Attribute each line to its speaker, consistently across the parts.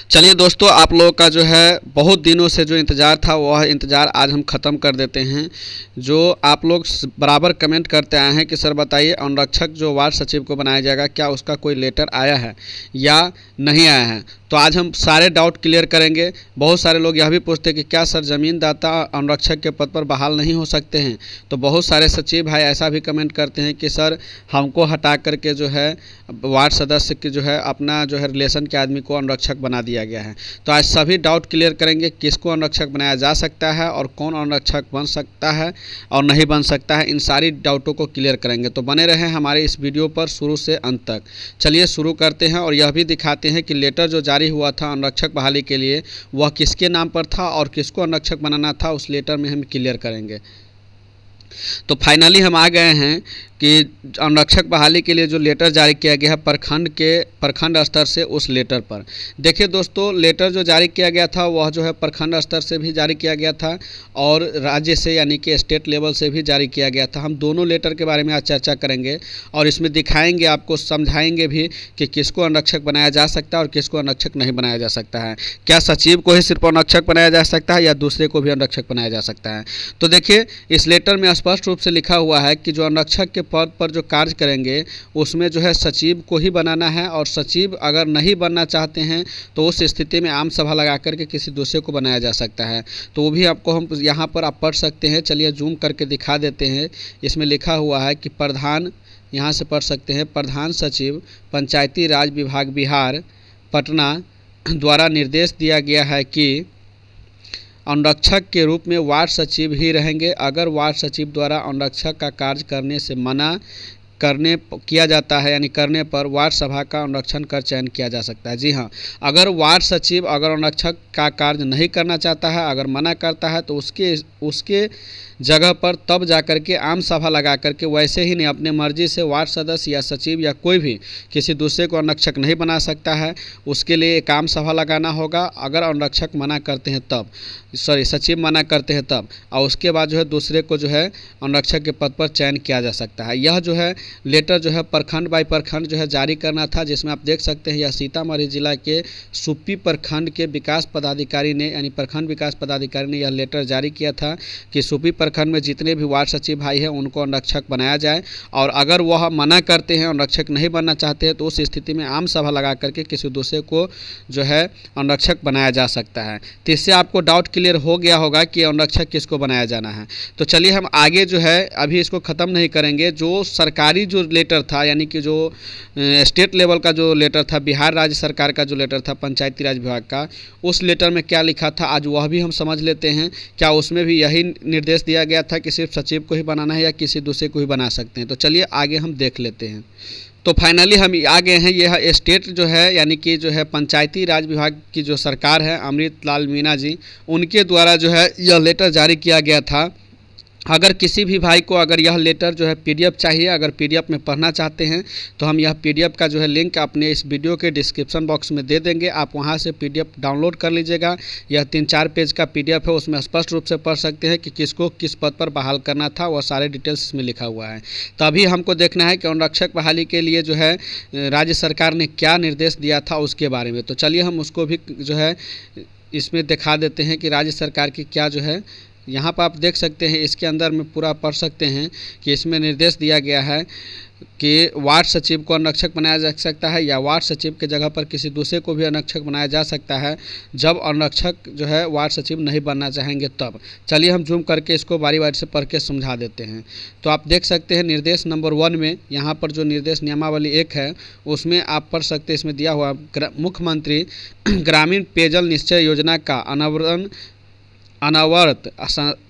Speaker 1: चलिए दोस्तों, आप लोगों का जो है बहुत दिनों से जो इंतज़ार था वह इंतज़ार आज हम ख़त्म कर देते हैं। जो आप लोग बराबर कमेंट करते आए हैं कि सर बताइए, अनुरक्षक जो वार्ड सचिव को बनाया जाएगा, क्या उसका कोई लेटर आया है या नहीं आया है। तो आज हम सारे डाउट क्लियर करेंगे। बहुत सारे लोग यह भी पूछते हैं कि क्या सर ज़मींदाता अनुरक्षक के पद पर बहाल नहीं हो सकते हैं। तो बहुत सारे सचिव भाई ऐसा भी कमेंट करते हैं कि सर हमको हटा करके जो है वार्ड सदस्य की जो है अपना जो है रिलेशन के आदमी को अनुरक्षक बना दिया गया है। तो आज सभी डाउट क्लियर करेंगे, किसको अनुरक्षक बनाया जा सकता है और कौन अनुरक्षक बन सकता है और नहीं बन सकता है। इन सारी डाउटों को क्लियर करेंगे, तो बने रहें हमारे इस वीडियो पर शुरू से अंत तक। चलिए शुरू करते हैं और यह भी दिखाते हैं कि लेटर जो जारी हुआ था अनुरक्षक बहाली के लिए वह किसके नाम पर था और किसको अनुरक्षक बनाना था, उस लेटर में हम क्लियर करेंगे। तो फाइनली हम आ गए हैं कि अनुरक्षक बहाली के लिए जो लेटर जारी किया गया है प्रखंड स्तर से, उस लेटर पर देखिए दोस्तों, लेटर जो जारी किया गया था वह जो है प्रखंड स्तर से भी जारी किया गया था और राज्य से यानी कि स्टेट लेवल से भी जारी किया गया था। हम दोनों लेटर के बारे में आज चर्चा करेंगे और इसमें दिखाएंगे, आपको समझाएंगे भी कि किसको अनुरक्षक बनाया जा सकता है और किसको अनुरक्षक नहीं बनाया जा सकता है। क्या सचिव को ही सिर्फ अनुरक्षक बनाया जा सकता है या दूसरे को भी अनुरक्षक बनाया जा सकता है। तो देखिए, इस लेटर में स्पष्ट रूप से लिखा हुआ है कि जो अनुरक्षक के पद पर जो कार्य करेंगे उसमें जो है सचिव को ही बनाना है और सचिव अगर नहीं बनना चाहते हैं तो उस स्थिति में आम सभा लगा करके किसी दूसरे को बनाया जा सकता है। तो वो भी आपको हम यहाँ पर आप पढ़ सकते हैं। चलिए जूम करके दिखा देते हैं। इसमें लिखा हुआ है कि प्रधान, यहाँ से पढ़ सकते हैं, प्रधान सचिव पंचायती राज विभाग बिहार पटना द्वारा निर्देश दिया गया है कि अनुरक्षक के रूप में वार्ड सचिव ही रहेंगे। अगर वार्ड सचिव द्वारा अनुरक्षक का कार्य करने से मना किया जाता है यानी करने पर वार्ड सभा का अनुरक्षण कर चयन किया जा सकता है। जी हाँ, अगर वार्ड सचिव अगर अनुरक्षक का कार्य नहीं करना चाहता है, अगर मना करता है तो उसके जगह पर तब जाकर के आम सभा लगा करके, वैसे ही नहीं अपने मर्जी से वार्ड सदस्य या सचिव या कोई भी किसी दूसरे को अनुरक्षक नहीं बना सकता है। उसके लिए एक आम सभा लगाना होगा। अगर अनुरक्षक मना करते हैं तब, सचिव मना करते हैं तब, और उसके बाद जो है दूसरे को जो है अनुरक्षक के पद पर चयन किया जा सकता है। यह जो है लेटर जो है प्रखंड बाई प्रखंड जो है जारी करना था, जिसमें आप देख सकते हैं यह सीतामढ़ी जिला के सुप्पी प्रखंड के विकास पदाधिकारी ने यानी प्रखंड विकास पदाधिकारी ने यह लेटर जारी किया था कि सुप्पी प्रखंड में जितने भी वार्ड सचिव भाई हैं उनको अनुरक्षक बनाया जाए और अगर वह मना करते हैं, अनुरक्षक नहीं बनना चाहते हैं, तो उस स्थिति में आम सभा लगा करके किसी दूसरे को जो है अनुरक्षक बनाया जा सकता है। तो इससे आपको डाउट क्लियर हो गया होगा कि अनुरक्षक किसको बनाया जाना है। तो चलिए हम आगे जो है अभी इसको ख़त्म नहीं करेंगे। जो सरकारी जो लेटर था यानी कि जो स्टेट लेवल का जो लेटर था, बिहार राज्य सरकार का जो लेटर था पंचायती राज विभाग का, उस लेटर में क्या लिखा था आज वह भी हम समझ लेते हैं। क्या उसमें भी यही निर्देश दिया गया था कि सिर्फ सचिव को ही बनाना है या किसी दूसरे को ही बना सकते हैं। तो चलिए आगे हम देख लेते हैं। तो फाइनली हम आ गए हैं, यह स्टेट जो है यानी कि जो है पंचायती राज विभाग की जो सरकार है अमृत लाल मीणा जी, उनके द्वारा जो है यह लेटर जारी किया गया था। अगर किसी भी भाई को अगर यह लेटर जो है पीडीएफ चाहिए, अगर पीडीएफ में पढ़ना चाहते हैं तो हम यह पीडीएफ का जो है लिंक अपने इस वीडियो के डिस्क्रिप्शन बॉक्स में दे देंगे। आप वहां से पीडीएफ डाउनलोड कर लीजिएगा। यह 3-4 पेज का पीडीएफ है, उसमें स्पष्ट रूप से पढ़ सकते हैं कि किसको किस पद पर बहाल करना था, वह सारे डिटेल्स इसमें लिखा हुआ है। तभी हमको देखना है कि अनुरक्षक बहाली के लिए जो है राज्य सरकार ने क्या निर्देश दिया था उसके बारे में। तो चलिए हम उसको भी जो है इसमें दिखा देते हैं कि राज्य सरकार की क्या जो है, यहाँ पर आप देख सकते हैं इसके अंदर में पूरा पढ़ सकते हैं कि इसमें निर्देश दिया गया है कि वार्ड सचिव को अनुरक्षक बनाया जा सकता है या वार्ड सचिव के जगह पर किसी दूसरे को भी अनुरक्षक बनाया जा सकता है जब अनुरक्षक जो है वार्ड सचिव नहीं बनना चाहेंगे तब। चलिए हम जूम करके इसको बारी बारी से पढ़ के समझा देते हैं। तो आप देख सकते हैं निर्देश नंबर 1 में यहाँ पर जो निर्देश नियमावली 1 है उसमें आप पढ़ सकते हैं, इसमें दिया हुआ मुख्यमंत्री ग्रामीण पेयजल निश्चय योजना का अनवरत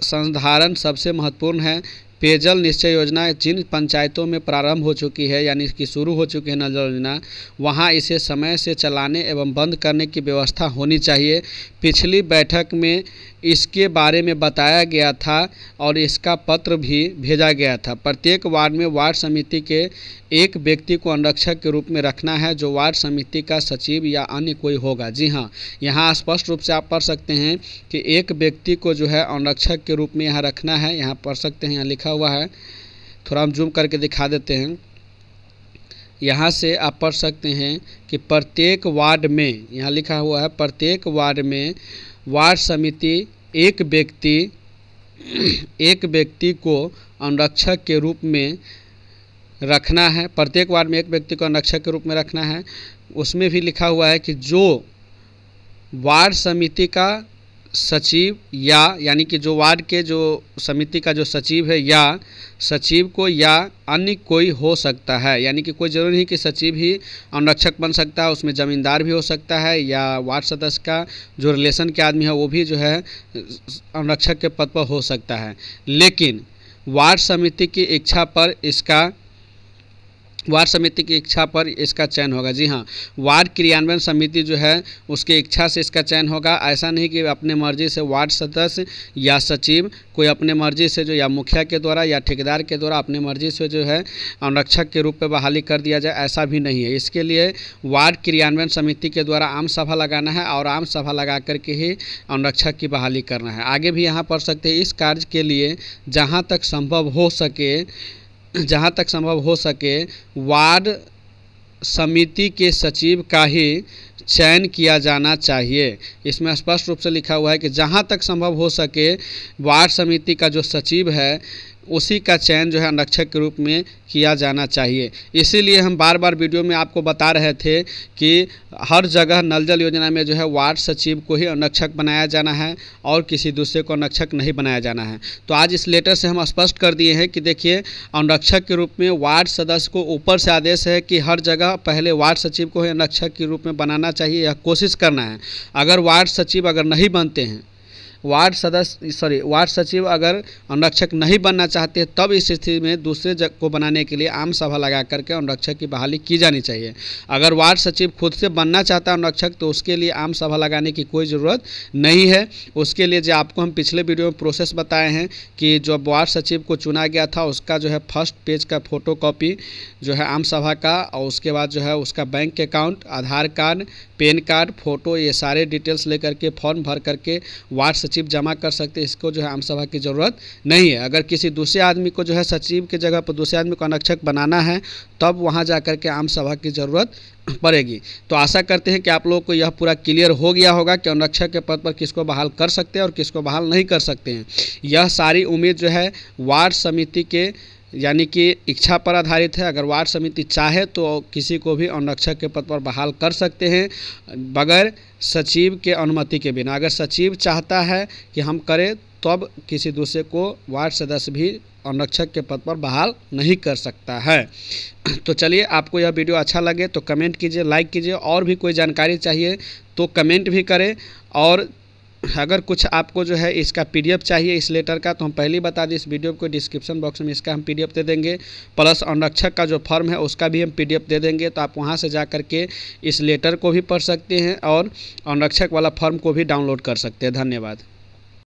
Speaker 1: संधारण सबसे महत्वपूर्ण है। पेयजल निश्चय योजना जिन पंचायतों में प्रारंभ हो चुकी है यानी कि शुरू हो चुकी है नल योजना, वहाँ इसे समय से चलाने एवं बंद करने की व्यवस्था होनी चाहिए। पिछली बैठक में इसके बारे में बताया गया था और इसका पत्र भी भेजा गया था। प्रत्येक वार्ड में वार्ड समिति के एक व्यक्ति को अनुरक्षक के रूप में रखना है जो वार्ड समिति का सचिव या अन्य कोई होगा। जी हाँ, यहाँ स्पष्ट रूप से आप पढ़ सकते हैं कि एक व्यक्ति को जो है अनुरक्षक के रूप में यहाँ रखना है। यहाँ पढ़ सकते हैं, यहाँ लिखा हुआ है, थोड़ा हम जूम करके दिखा देते हैं। यहाँ से आप पढ़ सकते हैं कि प्रत्येक वार्ड में, यहाँ लिखा हुआ है प्रत्येक वार्ड में वार्ड समिति एक व्यक्ति को अनुरक्षक के रूप में रखना है। प्रत्येक वार्ड में एक व्यक्ति को अनुरक्षक के रूप में रखना है। उसमें भी लिखा हुआ है कि जो वार्ड समिति का सचिव यानी कि जो वार्ड के जो समिति का जो सचिव है या सचिव को या अन्य कोई हो सकता है, यानी कि कोई ज़रूरी नहीं कि सचिव ही अनुरक्षक बन सकता है, उसमें ज़मींदार भी हो सकता है या वार्ड सदस्य का जो रिलेशन के आदमी है वो भी जो है अनुरक्षक के पद पर हो सकता है। लेकिन वार्ड समिति की इच्छा पर इसका चयन होगा। जी हाँ, वार्ड क्रियान्वयन समिति जो है उसकी इच्छा से इसका चयन होगा। ऐसा नहीं कि अपने मर्जी से वार्ड सदस्य या सचिव कोई अपने मर्जी से जो या मुखिया के द्वारा या ठेकेदार के द्वारा अपने मर्जी से जो है अनुरक्षक के रूप में बहाली कर दिया जाए, ऐसा भी नहीं है। इसके लिए वार्ड क्रियान्वयन समिति के द्वारा आम सभा लगाना है और आम सभा लगा करके ही अनुरक्षक की बहाली करना है। आगे भी यहाँ पढ़ सकते हैं, इस कार्य के लिए जहाँ तक संभव हो सके वार्ड समिति के सचिव का ही चयन किया जाना चाहिए। इसमें स्पष्ट रूप से लिखा हुआ है कि जहाँ तक संभव हो सके वार्ड समिति का जो सचिव है उसी का चयन जो है अनुरक्षक के रूप में किया जाना चाहिए। इसीलिए हम बार बार वीडियो में आपको बता रहे थे कि हर जगह नल जल योजना में जो है वार्ड सचिव को ही अनुरक्षक बनाया जाना है और किसी दूसरे को अनुरक्षक नहीं बनाया जाना है। तो आज इस लेटर से हम स्पष्ट कर दिए हैं कि देखिए, अनुरक्षक के रूप में वार्ड सदस्य को ऊपर से आदेश है कि हर जगह पहले वार्ड सचिव को ही अनुरक्षक के रूप में बनाना चाहिए, यह कोशिश करना है। अगर वार्ड सचिव अगर नहीं बनते हैं, वार्ड सचिव अगर अनुरक्षक नहीं बनना चाहते तब इस स्थिति में दूसरे जगह को बनाने के लिए आम सभा लगा करके अनुरक्षक की बहाली की जानी चाहिए। अगर वार्ड सचिव खुद से बनना चाहता है अनुरक्षक तो उसके लिए आम सभा लगाने की कोई ज़रूरत नहीं है। उसके लिए जो आपको हम पिछले वीडियो में प्रोसेस बताए हैं कि जो वार्ड सचिव को चुना गया था उसका जो है फर्स्ट पेज का फोटो कॉपी जो है आम सभा का, और उसके बाद जो है उसका बैंक अकाउंट, आधार कार्ड, पैन कार्ड, फ़ोटो, ये सारे डिटेल्स लेकर के फॉर्म भर करके वार्ड सचिव जमा कर सकते हैं। इसको जो है आम सभा की ज़रूरत नहीं है। अगर किसी दूसरे आदमी को जो है सचिव के जगह पर दूसरे आदमी को अनुरक्षक बनाना है तब वहाँ जा कर के आम सभा की ज़रूरत पड़ेगी। तो आशा करते हैं कि आप लोगों को यह पूरा क्लियर हो गया होगा कि अनुरक्षक के पद पर किसको बहाल कर सकते हैं और किसको बहाल नहीं कर सकते हैं। यह सारी उम्मीद जो है वार्ड समिति के यानी कि इच्छा पर आधारित है। अगर वार्ड समिति चाहे तो किसी को भी अनुरक्षक के पद पर बहाल कर सकते हैं बगैर सचिव के अनुमति के बिना। अगर सचिव चाहता है कि हम करें तब किसी दूसरे को वार्ड सदस्य भी अनुरक्षक के पद पर बहाल नहीं कर सकता है। तो चलिए, आपको यह वीडियो अच्छा लगे तो कमेंट कीजिए, लाइक कीजिए, और भी कोई जानकारी चाहिए तो कमेंट भी करें। और अगर कुछ आपको जो है इसका पीडीएफ चाहिए इस लेटर का तो हम पहले ही बता दें, इस वीडियो को डिस्क्रिप्शन बॉक्स में इसका हम पीडीएफ दे देंगे, प्लस अनुरक्षक का जो फॉर्म है उसका भी हम पीडीएफ दे देंगे। तो आप वहां से जा कर के इस लेटर को भी पढ़ सकते हैं और अनुरक्षक वाला फॉर्म को भी डाउनलोड कर सकते हैं। धन्यवाद।